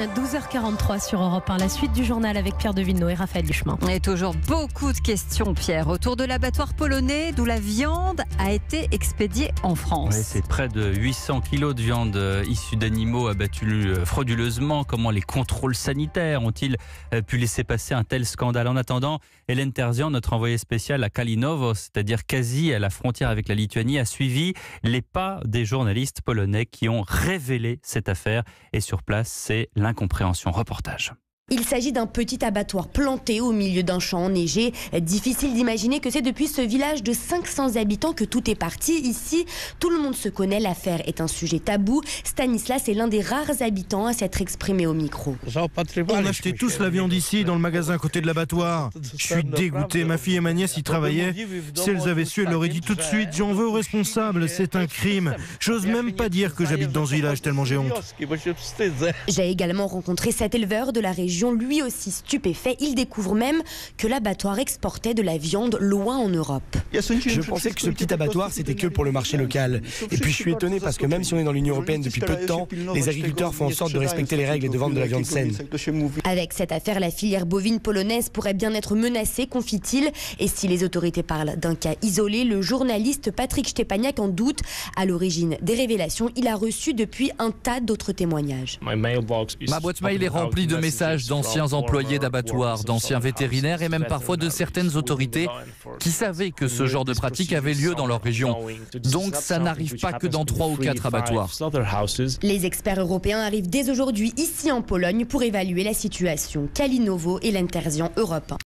12h43 sur Europe 1, la suite du journal avec Pierre de Villeneuve et Raphaël Duchemin. Et toujours beaucoup de questions, Pierre, autour de l'abattoir polonais d'où la viande a été expédiée en France. Oui, c'est près de 800 kilos de viande issue d'animaux abattus frauduleusement. Comment les contrôles sanitaires ont-ils pu laisser passer un tel scandale? En attendant, Hélène Terzian, notre envoyée spéciale à Kalinovo, c'est-à-dire quasi à la frontière avec la Lituanie, a suivi les pas des journalistes polonais qui ont révélé cette affaire. Et sur place, c'est l'incompréhension. Reportage. Il s'agit d'un petit abattoir planté au milieu d'un champ enneigé. Difficile d'imaginer que c'est depuis ce village de 500 habitants que tout est parti. Ici, tout le monde se connaît, l'affaire est un sujet tabou. Stanislas est l'un des rares habitants à s'être exprimé au micro. On achetait tous la viande ici, dans le magasin à côté de l'abattoir. Je suis dégoûté, ma fille et ma nièce y travaillaient. Si elles avaient su, elles l'auraient dit tout de suite. J'en veux aux responsables, c'est un crime. J'ose même pas dire que j'habite dans ce village, tellement j'ai honte. J'ai également rencontré cet éleveur de la région, lui aussi stupéfait. Il découvre même que l'abattoir exportait de la viande loin en Europe. Je pensais que ce petit abattoir, c'était que pour le marché local. Et puis je suis étonné parce que même si on est dans l'Union européenne depuis peu de temps, les agriculteurs font en sorte de respecter les règles et de vendre de la viande saine. Avec cette affaire, la filière bovine polonaise pourrait bien être menacée, confie-t-il. Et si les autorités parlent d'un cas isolé, le journaliste Patrick Stepaniak en doute. À l'origine des révélations, il a reçu depuis un tas d'autres témoignages. Ma boîte mail est remplie de messages d'anciens employés d'abattoirs, d'anciens vétérinaires et même parfois de certaines autorités qui savaient que ce genre de pratique avait lieu dans leur région. Donc ça n'arrive pas que dans 3 ou 4 abattoirs. Les experts européens arrivent dès aujourd'hui ici en Pologne pour évaluer la situation. Kalinovo, Hélène Terzian, Europe 1.